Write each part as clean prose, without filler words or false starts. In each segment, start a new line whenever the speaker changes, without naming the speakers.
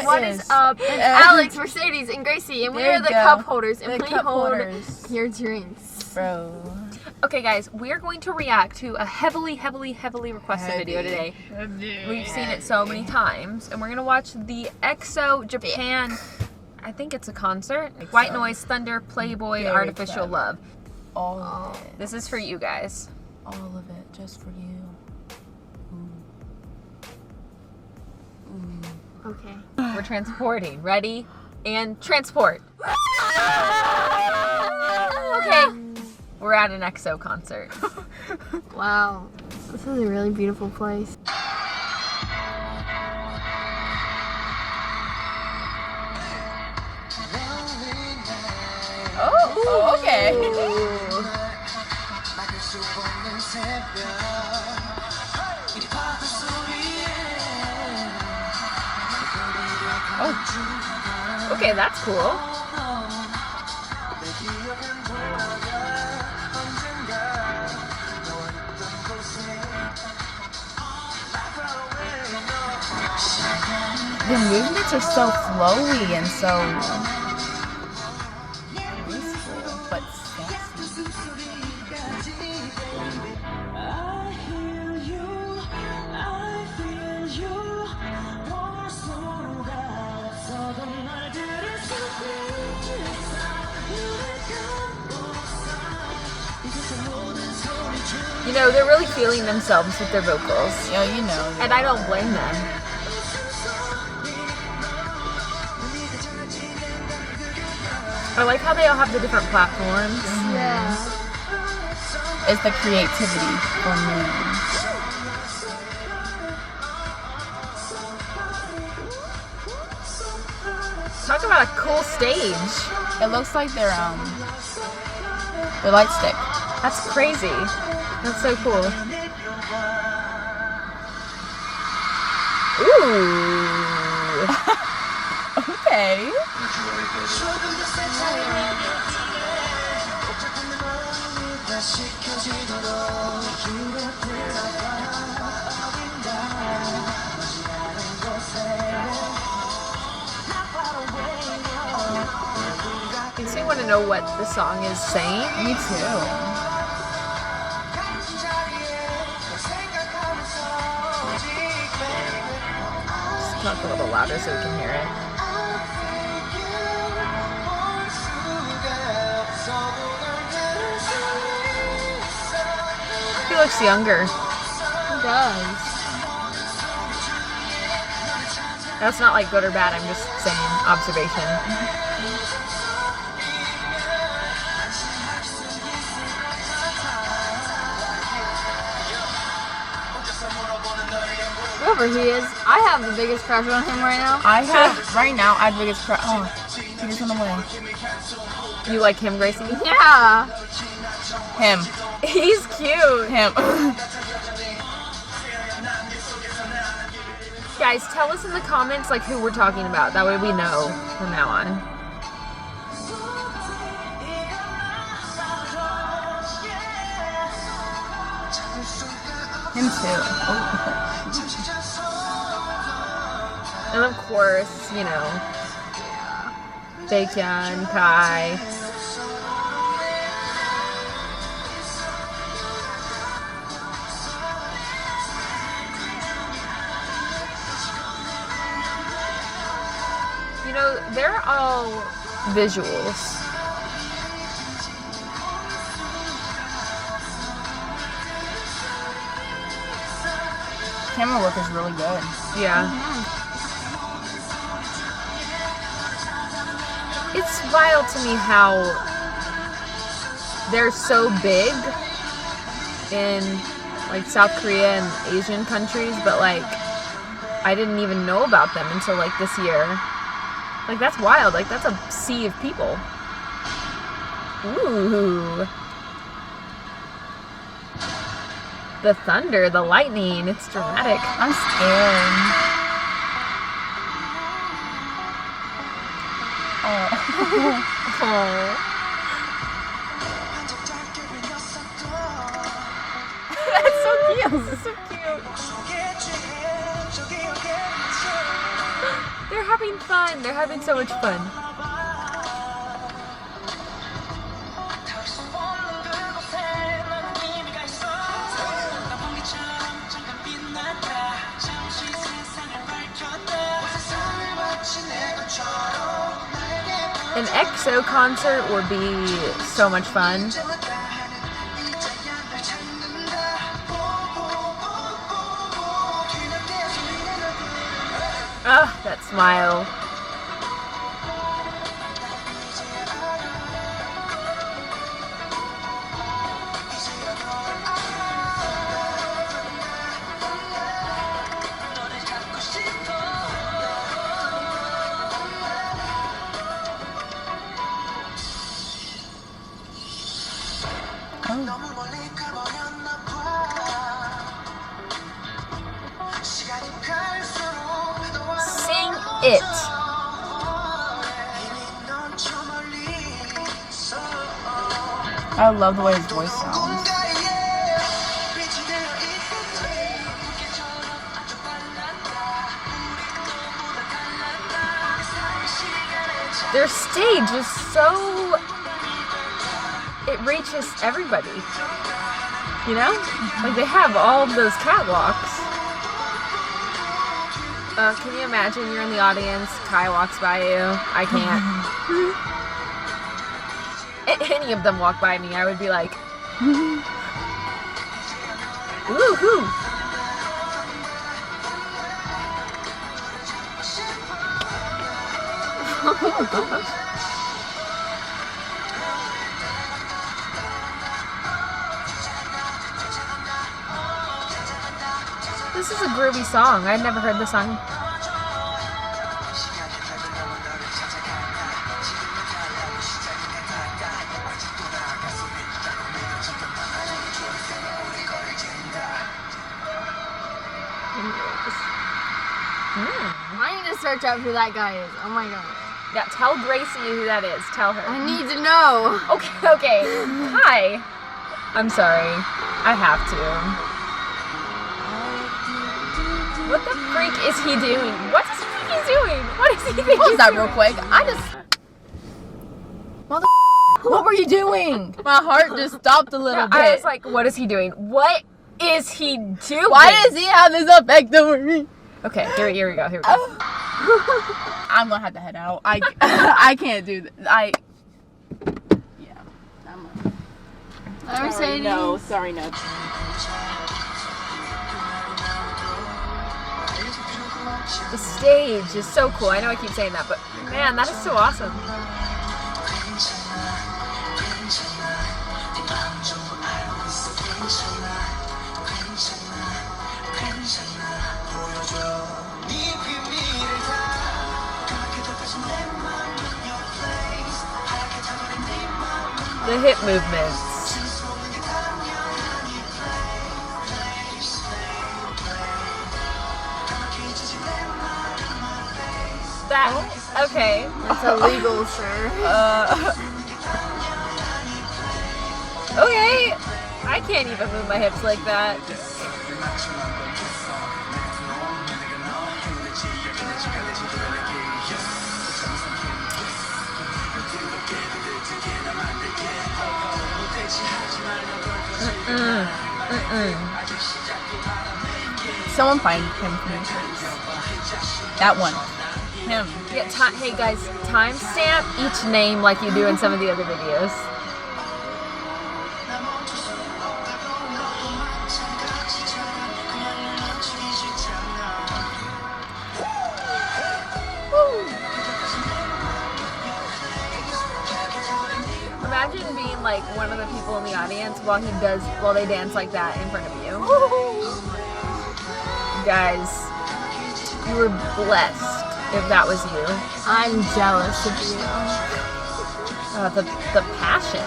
What is up? It's Alex, Mercedes, and Gracie, and we are the cup holders. And please hold your drinks,
bro.
Okay, guys, we are going to react to a heavily requested video today. We've seen it so many times, and we're gonna watch the EXO Japan. I think it's a concert. White Noise, Thunder, Playboy, Artificial Love.
All of it.
This is for you guys.
All of it, just for you.
Okay.
We're transporting. Ready? And transport. Okay. We're at an EXO concert.
Wow. This is a really beautiful place.
Oh, okay.
Oh. Okay, that's cool.
The movements are so flowy and so peaceful, but sexy.
You know, they're really feeling themselves with their vocals.
Yeah, you know.
And I don't blame them. I like how they all have the different platforms.
Mm-hmm. Yeah.
It's the creativity for me.
Talk about a cool stage.
It looks like their light stick.
That's crazy. That's so cool. Ooh.
Okay.
Makes me want to know what the song is saying.
Me too.
Talk a little louder so we can hear it. He looks younger.
He does.
That's not like good or bad, I'm just saying observation.
Whoever he is, I have the biggest crush on him right now.
I have the biggest crush. Oh, he just went away.
You like him, Gracie?
Yeah.
Him.
He's cute.
Him.
Guys, tell us in the comments like who we're talking about. That way we know from now on.
Him too. Oh.
And of course, you know, Baekhyun, Kai. You know, they're all visuals.
Camera work is really good.
Yeah. It's wild to me how they're so big in like South Korea and Asian countries, but like I didn't even know about them until like this year. Like that's wild. Like that's a sea of people. Ooh. The thunder, the lightning, it's dramatic.
I'm scared. Oh.
That's so cute. That's so cute. They're having fun. They're having so much fun. An EXO concert would be so much fun. Ah, that smile. Sing it.
I love the way his voice sounds.
Their stage is so... it reaches everybody. You know? Like, they have all of those catwalks. Can you imagine you're in the audience, Kai walks by you? I can't. Any of them walk by me, I would be like... woohoo! Oh my gosh. This is a groovy song. I'd never heard this song.
I need to search up who that guy is. Oh my gosh.
Yeah, tell Gracie who that is. Tell her.
I need to know.
Okay. Hi. I'm sorry. I have to. What the freak is he doing? What does he think he's doing? What does he think
Pause
he's
that
doing?
real quick. What were you doing? My heart just stopped a little bit.
I was like, what is he doing? What is he doing?
Why does he have this effect over me?
Okay, here we go.
I'm gonna have to head out. I can't do this.
I'm saying
no. Sorry, no.
The stage is so cool. I know I keep saying that, but man, that is so awesome. The hip movements. That, okay.
That's illegal, sir.
Okay. I can't even move my hips like that.
Someone find him for me, please. That one. Him.
Yeah, hey guys, timestamp each name like you do in some of the other videos. Imagine being like one of the people in the audience while they dance like that in front of you. Guys, you were blessed if that was you.
I'm jealous of you.
The passion.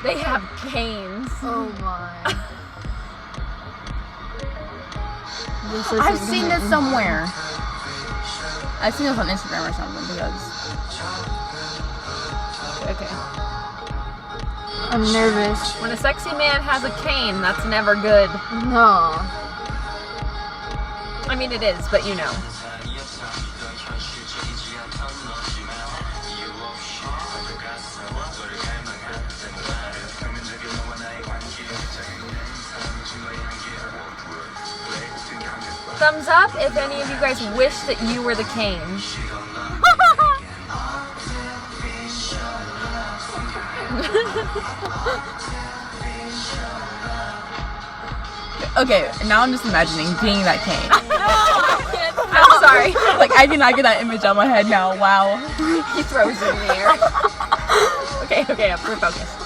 They have canes.
Oh my.
I've seen this somewhere. I've seen this on Instagram or something because.
Okay.
I'm nervous.
When a sexy man has a cane, that's never good.
No.
I mean, it is, but you know. Thumbs up if any of you guys wish that you were the cane.
Okay, now I'm just imagining being that cane.
I'm sorry.
Like, I cannot get that image on my head now. Wow.
He throws it in the air. Okay, we're focused.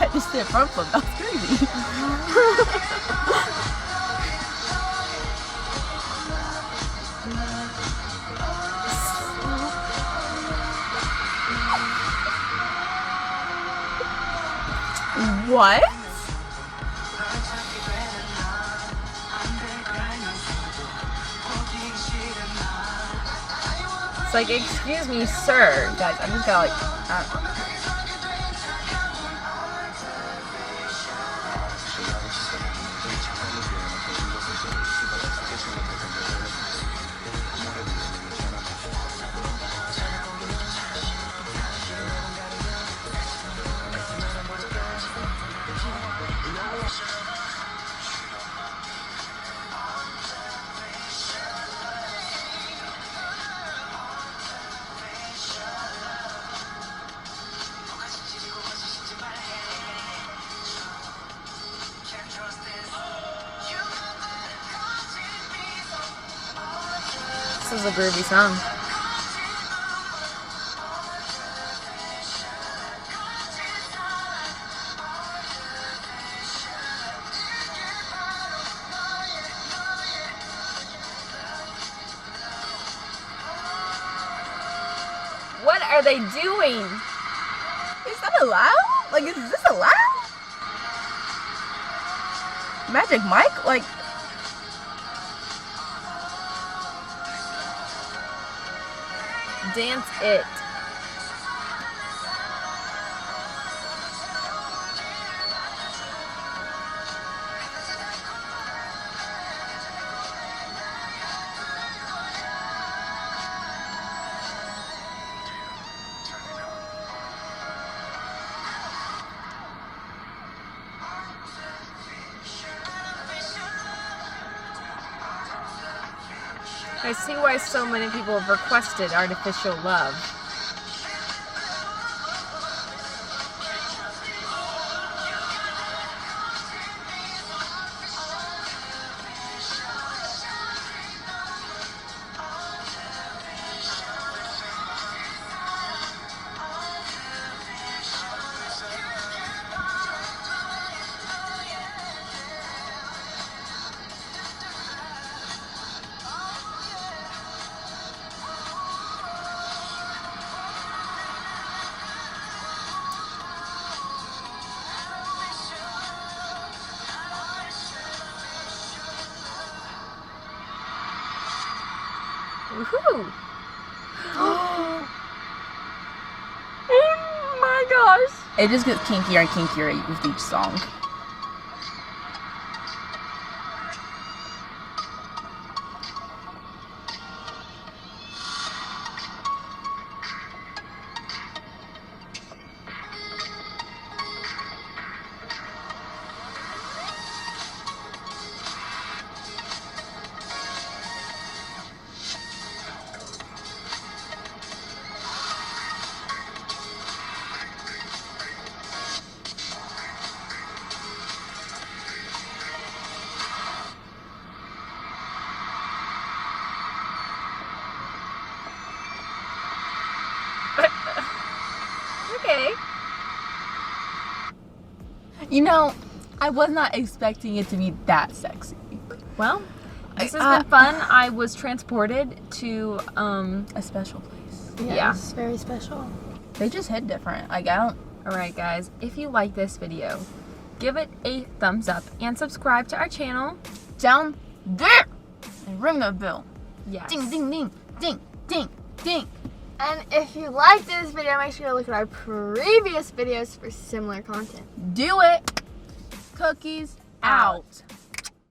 I just did a front flip. That was crazy. What?
It's like, excuse me, sir.
Guys, I'm just gonna like.
This is a groovy song. What are they doing?
Is that allowed? Like, is this allowed? Magic Mike? Like.
Dance it. I see why so many people have requested artificial love. Woohoo! Oh my gosh!
It just gets kinkier and kinkier with each song.
Okay.
You know, I was not expecting it to be that sexy.
Well, This has been fun. I was transported to
A special place.
Yeah,
Yeah.
it's very special.
They just hit different. Like, I don't.
Alright guys, if you like this video, give it a thumbs up and subscribe to our channel.
Down there! And ring the bell.
Yes.
Ding, ding, ding, ding, ding, ding.
And if you liked this video, make sure to look at our previous videos for similar content.
Do it. Cookies out.